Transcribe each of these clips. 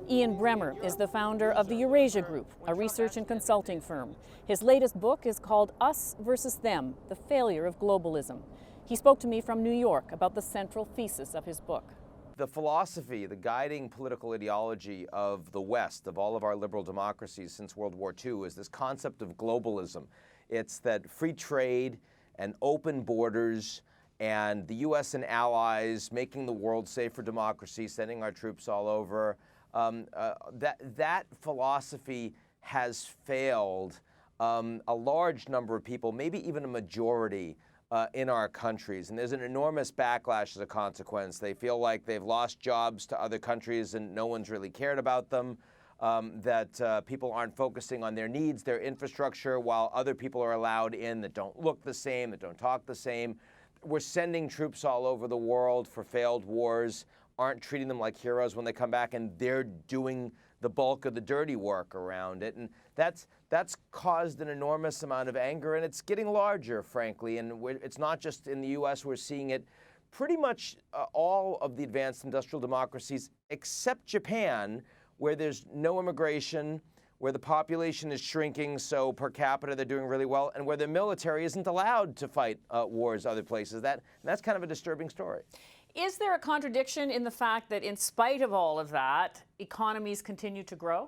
Ian Bremmer is the founder of the Eurasia Group, a research and consulting firm. His latest book is called Us versus Them, The Failure of Globalism. He spoke to me from New York about the central thesis of his book. The philosophy, the guiding political ideology of the West, of all of our liberal democracies since World War II, is this concept of globalism. It's that free trade and open borders and the U.S. and allies making the world safe for democracy, sending our troops all over, that philosophy has failed a large number of people, maybe even a majority in our countries. And there's an enormous backlash as a consequence. They feel like they've lost jobs to other countries and no one's really cared about them, that people aren't focusing on their needs, their infrastructure, while other people are allowed in that don't look the same, that don't talk the same. We're sending troops all over the world for failed wars, aren't treating them like heroes when they come back, and they're doing the bulk of the dirty work around it. And that's caused an enormous amount of anger, and it's getting larger, frankly. And it's not just in the U.S. We're seeing it pretty much all of the advanced industrial democracies, except Japan, where there's no immigration, where the population is shrinking, so per capita they're doing really well, and where the military isn't allowed to fight wars other places. That's kind of a disturbing story. Is there a contradiction in the fact that in spite of all of that, economies continue to grow?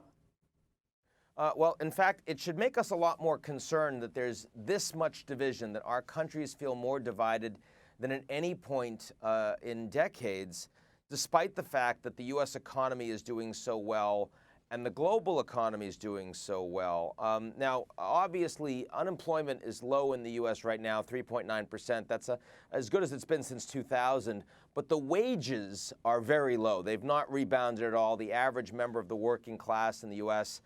Well, in fact, it should make us a lot more concerned that there's this much division, that our countries feel more divided than at any point in decades, despite the fact that the U.S. economy is doing so well and the global economy is doing so well. Now, obviously, unemployment is low in the U.S. right now, 3.9%. That's as good as it's been since 2000. But the wages are very low. They've not rebounded at all. The average member of the working class in the U.S.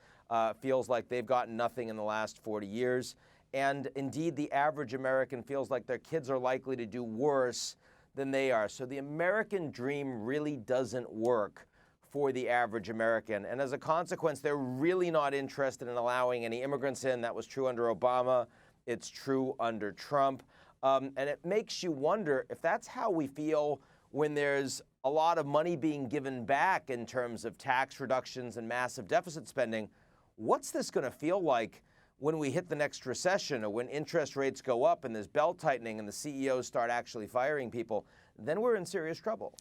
Feels like they've gotten nothing in the last 40 years. And indeed, the average American feels like their kids are likely to do worse than they are. So the American dream really doesn't work for the average American. And as a consequence, they're really not interested in allowing any immigrants in. That was true under Obama. It's true under Trump. And it makes you wonder if that's how we feel when there's a lot of money being given back in terms of tax reductions and massive deficit spending. What's this going to feel like when we hit the next recession, or when interest rates go up and there's belt tightening and the CEOs start actually firing people? Then we're in serious trouble.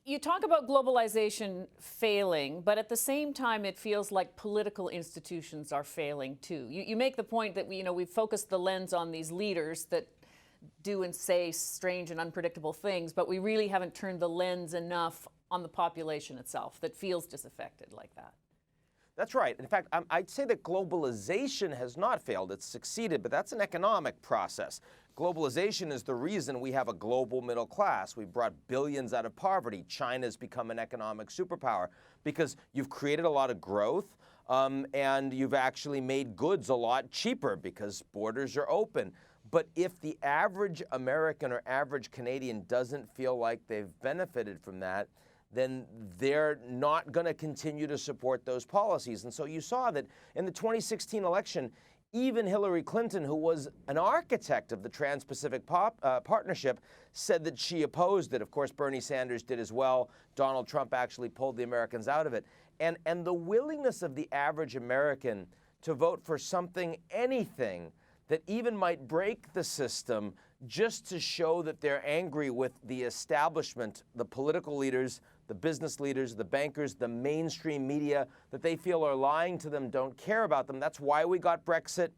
You talk about globalization failing, but at the same time, it feels like political institutions are failing too. You make the point that we've focused the lens on these leaders that do and say strange and unpredictable things, but we really haven't turned the lens enough on the population itself that feels disaffected like that. That's right. In fact, I'd say that globalization has not failed. It's succeeded, but that's an economic process. Globalization is the reason we have a global middle class. We brought billions out of poverty. China's become an economic superpower because you've created a lot of growth, and you've actually made goods a lot cheaper because borders are open. But if the average American or average Canadian doesn't feel like they've benefited from that, then they're not going to continue to support those policies. And so you saw that in the 2016 election, even Hillary Clinton, who was an architect of the Trans-Pacific Partnership, said that she opposed it. Of course, Bernie Sanders did as well. Donald Trump actually pulled the Americans out of it. And the willingness of the average American to vote for something, anything, that even might break the system just to show that they're angry with the establishment, the political leaders, the business leaders, the bankers, the mainstream media, that they feel are lying to them, don't care about them. That's why we got Brexit.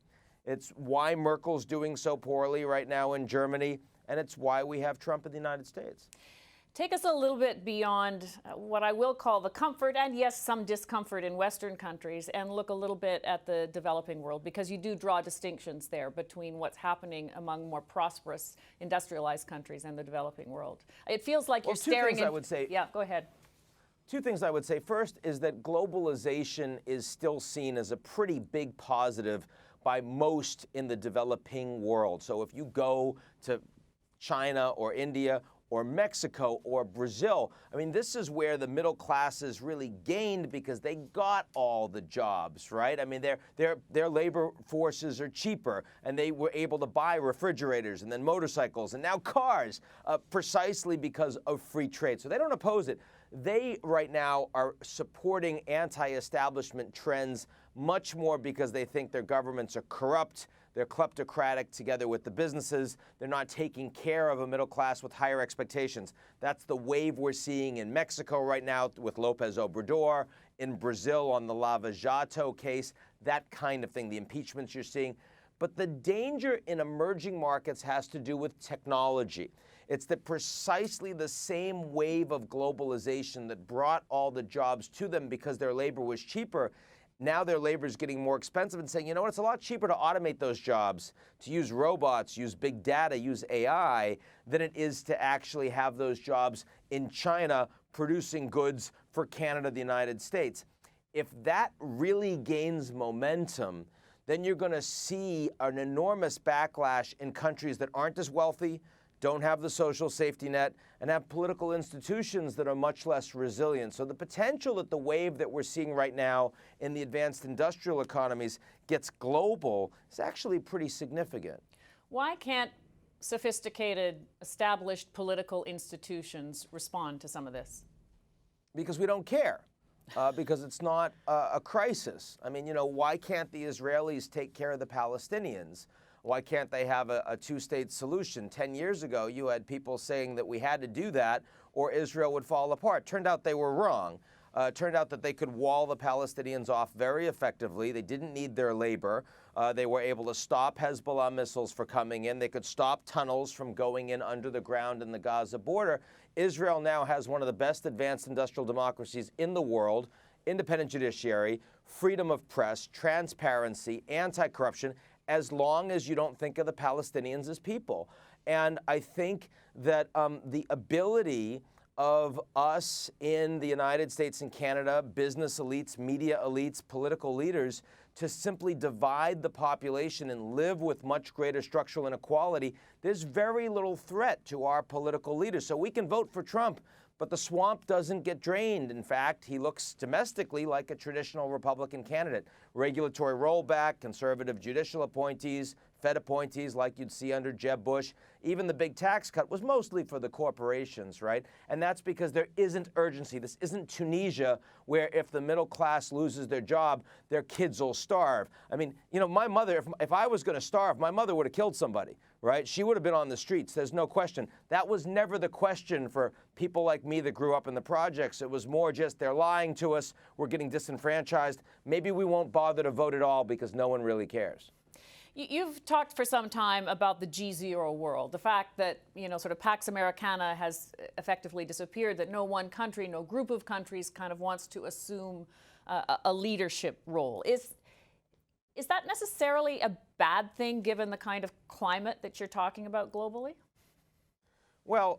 It's why Merkel's doing so poorly right now in Germany, and it's why we have Trump in the United States. Take us a little bit beyond what I will call the comfort, and yes, some discomfort in Western countries, and look a little bit at the developing world, because you do draw distinctions there between what's happening among more prosperous, industrialized countries and the developing world. It feels like you're staring at... I would say. Yeah, go ahead. Two things I would say. First is that globalization is still seen as a pretty big positive by most in the developing world. So if you go to China or India or Mexico or Brazil. I mean, this is where the middle classes really gained because they got all the jobs, right? I mean, their labor forces are cheaper, and they were able to buy refrigerators and then motorcycles and now cars, precisely because of free trade. So they don't oppose it. They right now are supporting anti-establishment trends much more because they think their governments are corrupt. They're kleptocratic together with the businesses. They're not taking care of a middle class with higher expectations. That's the wave we're seeing in Mexico right now with Lopez Obrador, in Brazil on the Lava Jato case, that kind of thing, the impeachments you're seeing. But the danger in emerging markets has to do with technology. It's that precisely the same wave of globalization that brought all the jobs to them because their labor was cheaper. Now their labor is getting more expensive and saying, you know what, it's a lot cheaper to automate those jobs, to use robots, use big data, use AI, than it is to actually have those jobs in China producing goods for Canada, the United States. If that really gains momentum, then you're going to see an enormous backlash in countries that aren't as wealthy, don't have the social safety net, and have political institutions that are much less resilient. So the potential that the wave that we're seeing right now in the advanced industrial economies gets global is actually pretty significant. Why can't sophisticated, established political institutions respond to some of this? Because we don't care. Because it's not a crisis. I mean, you know, why can't the Israelis take care of the Palestinians? Why can't they have a two-state solution? 10 years ago, you had people saying that we had to do that or Israel would fall apart. Turned out they were wrong. Turned out that they could wall the Palestinians off very effectively. They didn't need their labor. They were able to stop Hezbollah missiles from coming in. They could stop tunnels from going in under the ground in the Gaza border. Israel now has one of the best advanced industrial democracies in the world, independent judiciary, freedom of press, transparency, anti-corruption, as long as you don't think of the Palestinians as people. And I think that the ability of us in the United States and Canada, business elites, media elites, political leaders, to simply divide the population and live with much greater structural inequality, there's very little threat to our political leaders. So we can vote for Trump, but the swamp doesn't get drained. In fact, he looks domestically like a traditional Republican candidate. Regulatory rollback, conservative judicial appointees, Fed appointees like you'd see under Jeb Bush. Even the big tax cut was mostly for the corporations, right? And that's because there isn't urgency. This isn't Tunisia, where if the middle class loses their job, their kids will starve. I mean, you know, my mother, if I was going to starve, my mother would have killed somebody, right? She would have been on the streets. There's no question. That was never the question for people like me that grew up in the projects. It was more just they're lying to us. We're getting disenfranchised. Maybe we won't bother to vote at all because no one really cares. You've talked for some time about the G0 world, the fact that, you know, sort of Pax Americana has effectively disappeared, that no one country, no group of countries kind of wants to assume a leadership role. Is that necessarily a bad thing given the kind of climate that you're talking about globally? Well,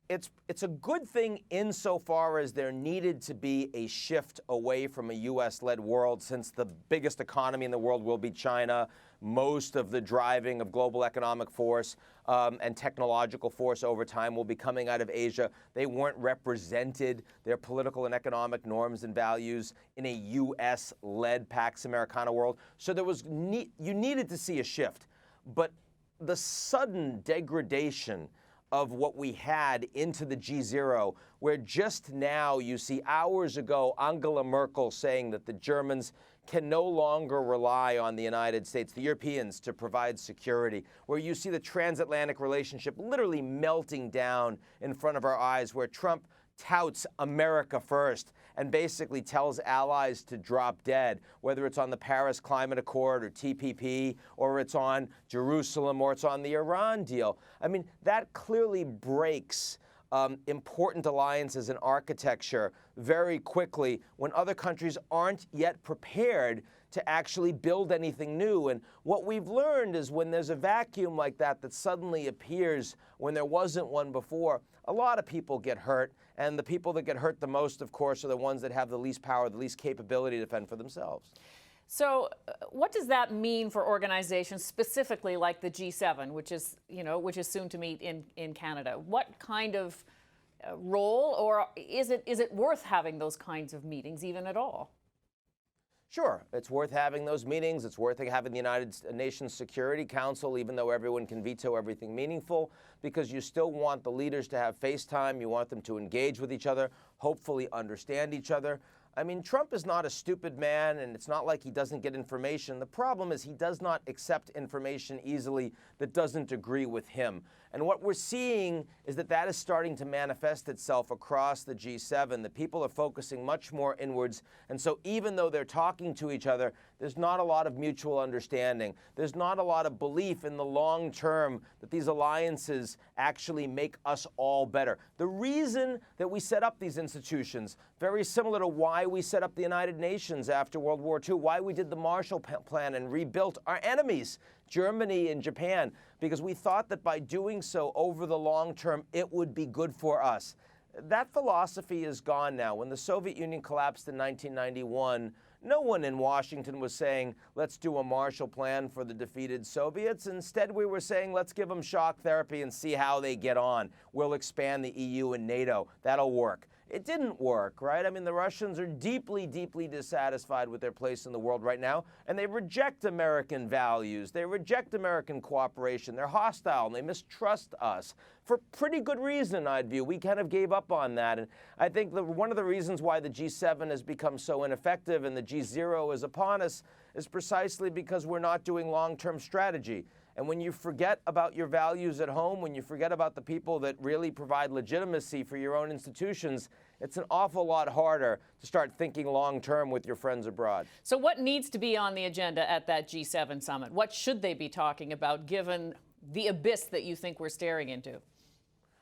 it's a good thing insofar as there needed to be a shift away from a U.S.-led world, since the biggest economy in the world will be China. Most of the driving of global economic force and technological force over time will be coming out of Asia. They weren't represented, their political and economic norms and values, in a U.S.-led Pax Americana world. So there was you needed to see a shift. But the sudden degradation of what we had into the G0, where just now you see hours ago Angela Merkel saying that the Germans can no longer rely on the United States, the Europeans, to provide security, where you see the transatlantic relationship literally melting down in front of our eyes, where Trump touts America first and basically tells allies to drop dead, whether it's on the Paris Climate Accord or TPP, or it's on Jerusalem, or it's on the Iran deal. I mean, that clearly breaks important alliances and architecture very quickly when other countries aren't yet prepared to actually build anything new. And what we've learned is when there's a vacuum like that that suddenly appears when there wasn't one before, a lot of people get hurt. And the people that get hurt the most, of course, are the ones that have the least power, the least capability to defend for themselves. So, what does that mean for organizations specifically like the G7, which is, which is soon to meet in Canada? What kind of role, or is it worth having those kinds of meetings even at all? Sure, it's worth having those meetings. It's worth having the United Nations Security Council, even though everyone can veto everything meaningful, because you still want the leaders to have face time. You want them to engage with each other, hopefully understand each other. I mean, Trump is not a stupid man, and it's not like he doesn't get information. The problem is he does not accept information easily that doesn't agree with him. And what we're seeing is that is starting to manifest itself across the G7. The people are focusing much more inwards. And so even though they're talking to each other, there's not a lot of mutual understanding. There's not a lot of belief in the long term that these alliances actually make us all better. The reason that we set up these institutions, very similar to why we set up the United Nations after World War II, why we did the Marshall Plan and rebuilt our enemies, Germany and Japan, because we thought that by doing so over the long term, it would be good for us. That philosophy is gone now. When the Soviet Union collapsed in 1991, no one in Washington was saying, let's do a Marshall Plan for the defeated Soviets. Instead, we were saying, let's give them shock therapy and see how they get on. We'll expand the EU and NATO. That'll work. It didn't work, right? I mean, the Russians are deeply, deeply dissatisfied with their place in the world right now, and they reject American values. They reject American cooperation. They're hostile, and they mistrust us for pretty good reason, I'd view. We kind of gave up on that, and I think one of the reasons why the G7 has become so ineffective and the G0 is upon us is precisely because we're not doing long-term strategy. And when you forget about your values at home, when you forget about the people that really provide legitimacy for your own institutions, it's an awful lot harder to start thinking long-term with your friends abroad. So what needs to be on the agenda at that G7 summit? What should they be talking about, given the abyss that you think we're staring into?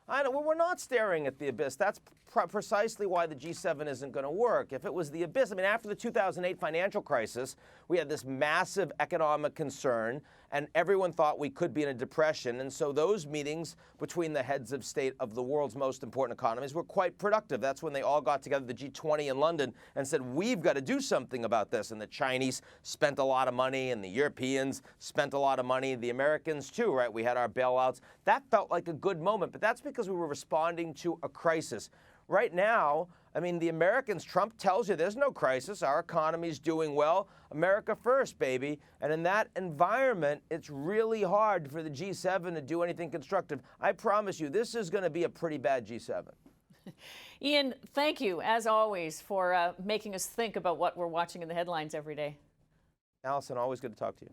Well, we're not staring at the abyss. That's precisely why the G7 isn't going to work. If it was the abyss, I mean, after the 2008 financial crisis, we had this massive economic concern, and everyone thought we could be in a depression. And so those meetings between the heads of state of the world's most important economies were quite productive. That's when they all got together, the G20 in London, and said, we've got to do something about this. And the Chinese spent a lot of money, and the Europeans spent a lot of money, the Americans too, right? We had our bailouts. That felt like a good moment, but that's because we were responding to a crisis. Right now, I mean, the Americans, Trump tells you there's no crisis. Our economy's doing well. America first, baby. And in that environment, it's really hard for the G7 to do anything constructive. I promise you, this is going to be a pretty bad G7. Ian, thank you, as always, for making us think about what we're watching in the headlines every day. Alison, always good to talk to you.